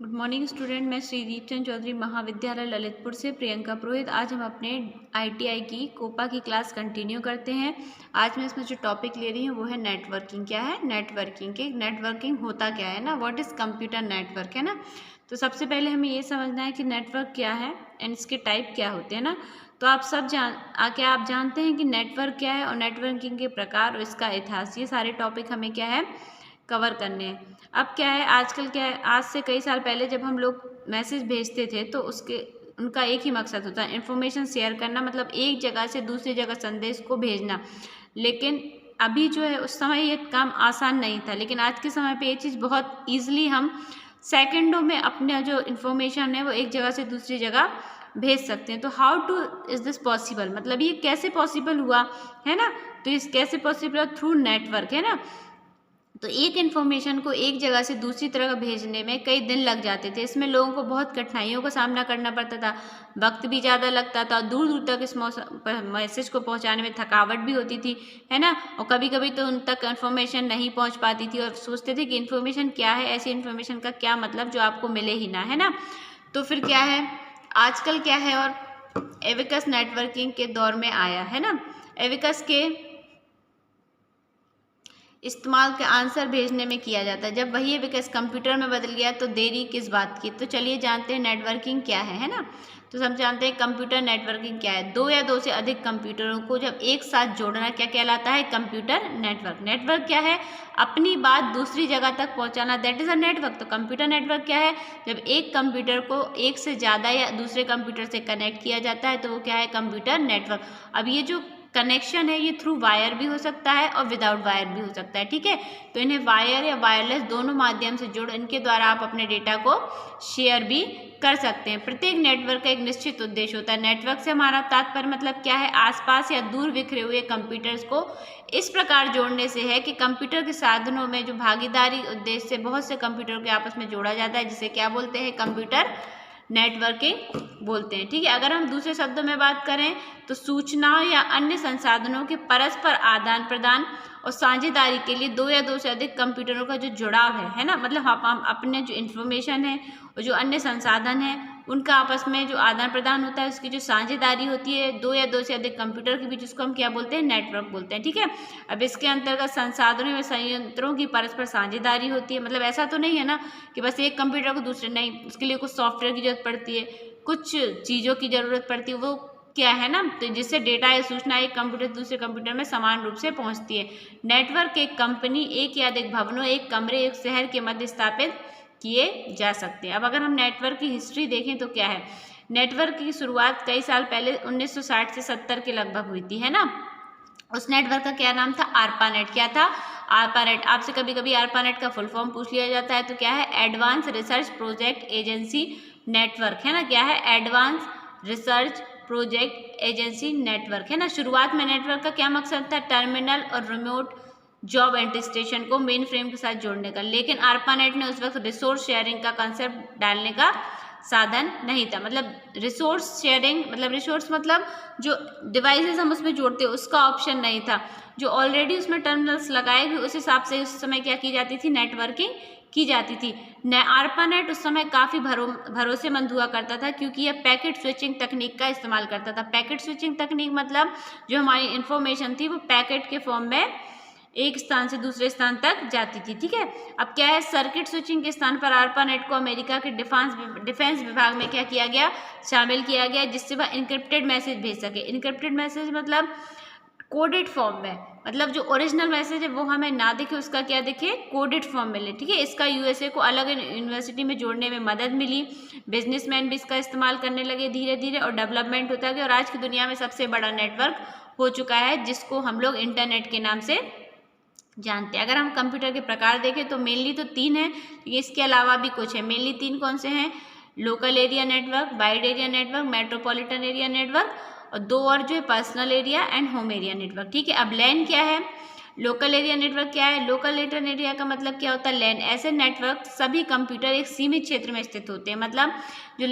Good morning student. मैं श्री दीपचंद चौधरी महाविद्यालय ललितपुर से प्रियंका पुरोहित। आज हम अपने आईटीआई की कोपा की क्लास कंटिन्यू करते हैं। आज मैं इसमें जो टॉपिक ले रही हूँ वो है नेटवर्किंग। क्या है नेटवर्किंग? के नेटवर्किंग होता क्या है ना, व्हाट इज़ कंप्यूटर नेटवर्क, है ना। तो सबसे पहले हमें ये समझना है कि नेटवर्क क्या है एंड इसके टाइप क्या होते हैं ना। तो आप सब क्या आप जानते हैं कि नेटवर्क क्या है और नेटवर्किंग के प्रकार और इसका इतिहास, ये सारे टॉपिक हमें क्या है कवर करने हैं। अब क्या है, आजकल क्या है, आज से कई साल पहले जब हम लोग मैसेज भेजते थे तो उनका एक ही मकसद होता है, इन्फॉर्मेशन शेयर करना, मतलब एक जगह से दूसरी जगह संदेश को भेजना। लेकिन अभी जो है, उस समय ये काम आसान नहीं था, लेकिन आज के समय पे ये चीज़ बहुत ईजिली हम सेकंडों में अपने जो इन्फॉर्मेशन है वो एक जगह से दूसरी जगह भेज सकते हैं। तो how two is this possible, मतलब ये कैसे पॉसिबल हुआ, है ना। तो इस कैसे पॉसिबल, थ्रू नेटवर्क, है ना। तो एक इन्फॉर्मेशन को एक जगह से दूसरी तरह भेजने में कई दिन लग जाते थे। इसमें लोगों को बहुत कठिनाइयों का सामना करना पड़ता था, वक्त भी ज़्यादा लगता था, दूर दूर तक इस मैसेज को पहुंचाने में थकावट भी होती थी, है ना। और कभी कभी तो उन तक इन्फॉर्मेशन नहीं पहुंच पाती थी और सोचते थे कि इन्फॉर्मेशन क्या है, ऐसी इन्फॉर्मेशन का क्या मतलब जो आपको मिले ही ना, है ना। तो फिर क्या है, आजकल क्या है, और एविकस नेटवर्किंग के दौर में आया, है ना। एविकस के इस्तेमाल का आंसर भेजने में किया जाता है। जब वही विकास कंप्यूटर में बदल गया तो देरी किस बात की। तो चलिए जानते हैं नेटवर्किंग क्या है ना। तो हम जानते हैं कंप्यूटर नेटवर्किंग क्या है। दो या दो से अधिक कंप्यूटरों को जब एक साथ जोड़ना क्या कहलाता है, कंप्यूटर नेटवर्क। नेटवर्क क्या है, अपनी बात दूसरी जगह तक पहुंचाना, दैट इज अ नेटवर्क। तो कंप्यूटर नेटवर्क क्या है, जब एक कंप्यूटर को एक से ज़्यादा या दूसरे कंप्यूटर से कनेक्ट किया जाता है तो वो क्या है, कंप्यूटर नेटवर्क। अब ये जो कनेक्शन है ये थ्रू वायर भी हो सकता है और विदाउट वायर भी हो सकता है, ठीक है। तो इन्हें वायर या वायरलेस दोनों माध्यम से जोड़, इनके द्वारा आप अपने डेटा को शेयर भी कर सकते हैं। प्रत्येक नेटवर्क का एक निश्चित उद्देश्य होता है। नेटवर्क से हमारा तात्पर्य मतलब क्या है, आसपास या दूर बिखरे हुए कंप्यूटर्स को इस प्रकार जोड़ने से है कि कंप्यूटर के साधनों में जो भागीदारी उद्देश्य से बहुत से कंप्यूटरों के आपस में जोड़ा जाता है, जिसे क्या बोलते हैं, कंप्यूटर नेटवर्किंग बोलते हैं, ठीक है। अगर हम दूसरे शब्दों में बात करें तो सूचनाओं या अन्य संसाधनों के परस्पर आदान प्रदान और साझेदारी के लिए दो या दो से अधिक कंप्यूटरों का जो जुड़ाव है ना, मतलब हम अपने जो इन्फॉर्मेशन है और जो अन्य संसाधन है उनका आपस में जो आदान प्रदान होता है, उसकी जो साझेदारी होती है दो या दो से अधिक कंप्यूटर के बीच, उसको हम क्या बोलते हैं, नेटवर्क बोलते हैं, ठीक है। अब इसके अंतर्गत संसाधनों में संयंत्रों की परस्पर साझेदारी होती है। मतलब ऐसा तो नहीं है ना कि बस एक कंप्यूटर को दूसरे, नहीं, उसके लिए कुछ सॉफ्टवेयर की जरूरत पड़ती है, कुछ चीज़ों की जरूरत पड़ती है, वो क्या है ना, तो जिससे डेटा या सूचना एक कंप्यूटर से दूसरे कंप्यूटर में समान रूप से पहुंचती है। नेटवर्क एक कंपनी, एक या अधिक भवनों, एक कमरे, एक शहर के मध्य स्थापित किए जा सकते हैं। अब अगर हम नेटवर्क की हिस्ट्री देखें तो क्या है, नेटवर्क की शुरुआत कई साल पहले 1960 से 70 के लगभग हुई थी, है ना। उस नेटवर्क का क्या नाम था, आरपानेट। क्या था, आरपानेट। आपसे कभी कभी आरपानेट का फुल फॉर्म पूछ लिया जाता है, तो क्या है, advance research project agency network, है ना। क्या है, advance research project agency network, है ना। शुरुआत में नेटवर्क का क्या मकसद था, टर्मिनल और रिमोट जॉब एंड स्टेशन को मेन फ्रेम के साथ जोड़ने का। लेकिन आरपानेट ने उस वक्त रिसोर्स शेयरिंग का कंसेप्ट डालने का साधन नहीं था। मतलब रिसोर्स शेयरिंग, मतलब रिसोर्स मतलब जो डिवाइसेस हम उसमें जोड़ते हैं उसका ऑप्शन नहीं था। जो ऑलरेडी उसमें टर्मिनल्स लगाए हुए, उस हिसाब से उस समय क्या की जाती थी, नेटवर्किंग की जाती थी। आरपानेट उस समय काफ़ी भरोसेमंद हुआ करता था, क्योंकि यह पैकेट स्विचिंग तकनीक का इस्तेमाल करता था। पैकेट स्विचिंग तकनीक मतलब जो हमारी इंफॉर्मेशन थी वो पैकेट के फॉर्म में एक स्थान से दूसरे स्थान तक जाती थी, ठीक है। अब क्या है, सर्किट स्विचिंग के स्थान पर आरपानेट को अमेरिका के डिफेंस विभाग में क्या किया गया, शामिल किया गया, जिससे वह इनक्रिप्टेड मैसेज भेज सके। इनक्रिप्टेड मैसेज मतलब कोडेड फॉर्म में, मतलब जो ओरिजिनल मैसेज है वो हमें ना दिखे, उसका क्या दिखे, कोडेड फॉर्म मिले, ठीक है। इसका यूएसए को अलग यूनिवर्सिटी में जोड़ने में मदद मिली। बिजनेसमैन भी इसका इस्तेमाल करने लगे धीरे धीरे, और डेवलपमेंट होता गया, और आज की दुनिया में सबसे बड़ा नेटवर्क हो चुका है, जिसको हम लोग इंटरनेट के नाम से जानते हैं। अगर हम कंप्यूटर के प्रकार देखें तो मेनली तो तीन है, इसके अलावा भी कुछ है। मेनली तीन कौन से हैं, local area network, wide area network, metropolitan area network, और दो और जो है personal area and home area network, ठीक है। अब लैन क्या है, लोकल एरिया नेटवर्क क्या है, लोकल एरिया का मतलब क्या होता है, लैन। ऐसे नेटवर्क सभी कंप्यूटर एक सीमित क्षेत्र में स्थित होते हैं। मतलब जो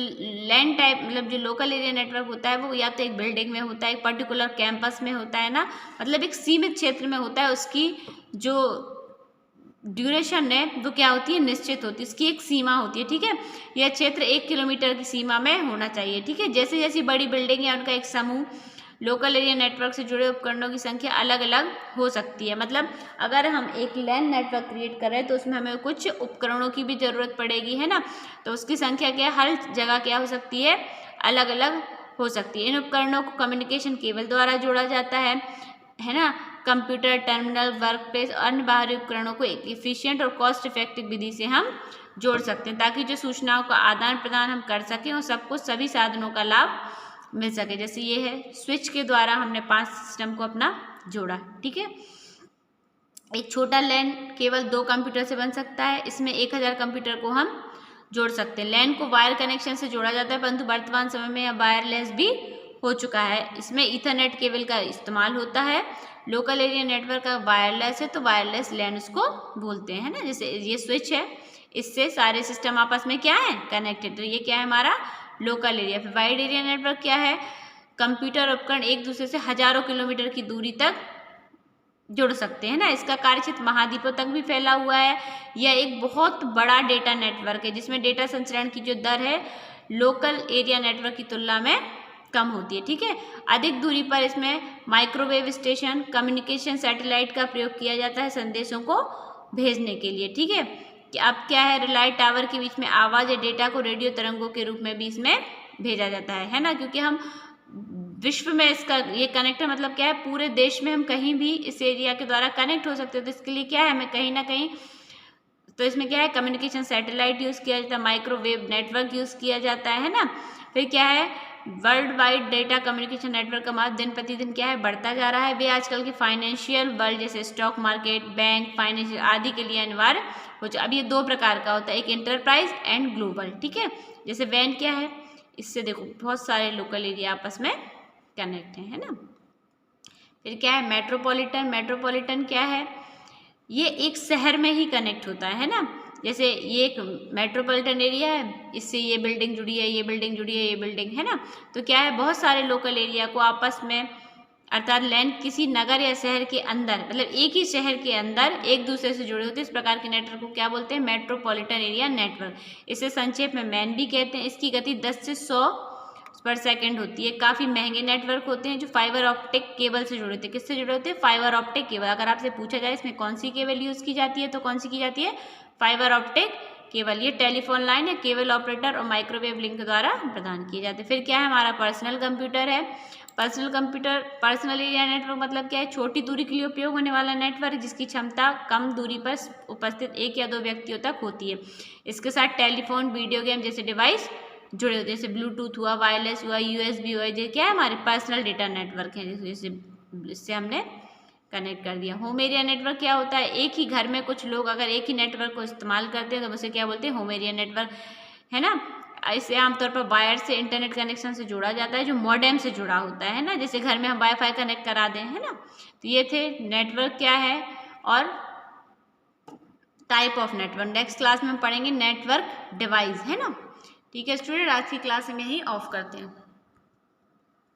लैन टाइप, मतलब जो लोकल एरिया नेटवर्क होता है वो या तो एक बिल्डिंग में होता है, एक पर्टिकुलर कैंपस में होता है ना, मतलब एक सीमित क्षेत्र में होता है, उसकी जो ड्यूरेशन है वो क्या होती है, निश्चित होती है, इसकी एक सीमा होती है, ठीक है। यह क्षेत्र 1 किलोमीटर की सीमा में होना चाहिए, ठीक है। जैसे जैसी बड़ी बिल्डिंग या उनका एक समूह, लोकल एरिया नेटवर्क से जुड़े उपकरणों की संख्या अलग अलग हो सकती है। मतलब अगर हम एक लैन नेटवर्क क्रिएट कर रहे हैं तो उसमें हमें कुछ उपकरणों की भी जरूरत पड़ेगी, है ना। तो उसकी संख्या क्या, हर जगह क्या हो सकती है, अलग अलग हो सकती है। इन उपकरणों को कम्युनिकेशन केबल द्वारा जोड़ा जाता है ना। कंप्यूटर, टर्मिनल, वर्क प्लेस और अन्य बाहरी उपकरणों को एक इफिशिएंट और कॉस्ट इफेक्टिव विधि से हम जोड़ सकते हैं, ताकि जो सूचनाओं का आदान प्रदान हम कर सकें और सबको सभी साधनों का लाभ मिल सके। जैसे ये है स्विच के द्वारा हमने 5 सिस्टम को अपना जोड़ा, ठीक है। एक छोटा लैन केवल 2 कंप्यूटर से बन सकता है, इसमें 1000 कंप्यूटर को हम जोड़ सकते हैं। लैन को वायर कनेक्शन से जोड़ा जाता है, परंतु वर्तमान समय में यह वायरलेस भी हो चुका है। इसमें ईथरनेट केबल का इस्तेमाल होता है। लोकल एरिया नेटवर्क का वायरलेस है तो वायरलेस लैन उसको बोलते हैं, ना। जैसे ये स्विच है, इससे सारे सिस्टम आपस में क्या है, कनेक्टेड। तो ये क्या है हमारा लोकल एरिया। फिर वाइड एरिया नेटवर्क क्या है, कंप्यूटर उपकरण एक दूसरे से हजारों किलोमीटर की दूरी तक जुड़ सकते हैं, ना। इसका कार्यक्षेत्र महाद्वीपों तक भी फैला हुआ है। यह एक बहुत बड़ा डेटा नेटवर्क है जिसमें डेटा संचरण की जो दर है लोकल एरिया नेटवर्क की तुलना में कम होती है, ठीक है। अधिक दूरी पर इसमें माइक्रोवेव स्टेशन, कम्युनिकेशन सैटेलाइट का प्रयोग किया जाता है संदेशों को भेजने के लिए, ठीक है। कि अब क्या है, रिलाय टावर के बीच में आवाज या डेटा को रेडियो तरंगों के रूप में भी इसमें भेजा जाता है ना। क्योंकि हम विश्व में इसका ये कनेक्टर मतलब क्या है, पूरे देश में हम कहीं भी इस एरिया के द्वारा कनेक्ट हो सकते हैं। तो इसके लिए क्या है, हमें कहीं ना कहीं, तो इसमें क्या है, कम्युनिकेशन सैटेलाइट यूज़ किया जाता है, माइक्रोवेव नेटवर्क यूज़ किया जाता है ना। फिर क्या है, world wide data communication network का महत्व दिन प्रतिदिन क्या है, बढ़ता जा रहा है। वे आजकल की फाइनेंशियल वर्ल्ड जैसे स्टॉक मार्केट, बैंक, फाइनेंशियल आदि के लिए अनिवार्य हो जाए। अब ये 2 प्रकार का होता है, एक इंटरप्राइज एंड ग्लोबल, ठीक है। जैसे वैन क्या है, इससे देखो बहुत सारे लोकल एरिया आपस में कनेक्ट है ना। फिर क्या है मेट्रोपॉलिटन। मेट्रोपॉलिटन क्या है, ये एक शहर में ही कनेक्ट होता है ना। जैसे ये एक मेट्रोपॉलिटन एरिया है, इससे ये बिल्डिंग जुड़ी है, ये बिल्डिंग जुड़ी है, ये बिल्डिंग है ना। तो क्या है, बहुत सारे लोकल एरिया को आपस में, अर्थात लैंड किसी नगर या शहर के अंदर, मतलब एक ही शहर के अंदर एक दूसरे से जुड़े होते हैं। इस प्रकार के नेटवर्क को क्या बोलते हैं, मेट्रोपॉलिटन एरिया नेटवर्क। इसे संक्षेप में मैन भी कहते हैं। इसकी गति 10 से 100 पर सेकंड होती है। काफ़ी महंगे नेटवर्क होते हैं जो फाइबर ऑप्टिक केबल से जुड़े होते हैं। किससे जुड़े होते हैं, फाइबर ऑप्टिक केबल। अगर आपसे पूछा जाए इसमें कौन सी केबल यूज़ की जाती है, तो कौन सी की जाती है, फाइबर ऑप्टिक केबल। ये टेलीफोन लाइन या केबल ऑपरेटर और माइक्रोवेव लिंक द्वारा प्रदान किए जाते हैं। फिर क्या है, हमारा पर्सनल कंप्यूटर है। Personal computer, personal area network मतलब क्या है, छोटी दूरी के लिए उपयोग होने वाला नेटवर्क जिसकी क्षमता कम दूरी पर उपस्थित 1 या 2 व्यक्तियों तक होती है। इसके साथ टेलीफोन, वीडियो गेम जैसे डिवाइस जुड़े होते हैं। जैसे ब्लूटूथ हुआ, वायरलेस हुआ, USB हुआ, ये क्या है, हमारे पर्सनल डेटा नेटवर्क है। जैसे इससे हमने कनेक्ट कर दिया। होम एरिया नेटवर्क क्या होता है, एक ही घर में कुछ लोग अगर एक ही नेटवर्क को इस्तेमाल करते हैं तो उसे क्या बोलते हैं, होम एरिया नेटवर्क, है ना। इसे आमतौर पर वायर से इंटरनेट कनेक्शन से जोड़ा जाता है जो मॉडेम से जुड़ा होता है ना। जैसे घर में हम वाईफाई कनेक्ट करा दें, है ना। तो ये थे नेटवर्क क्या है और type of network. Next class में हम पढ़ेंगे नेटवर्क डिवाइस, है ना। ठीक है स्टूडेंट, आज की क्लास में यही ऑफ करते हैं।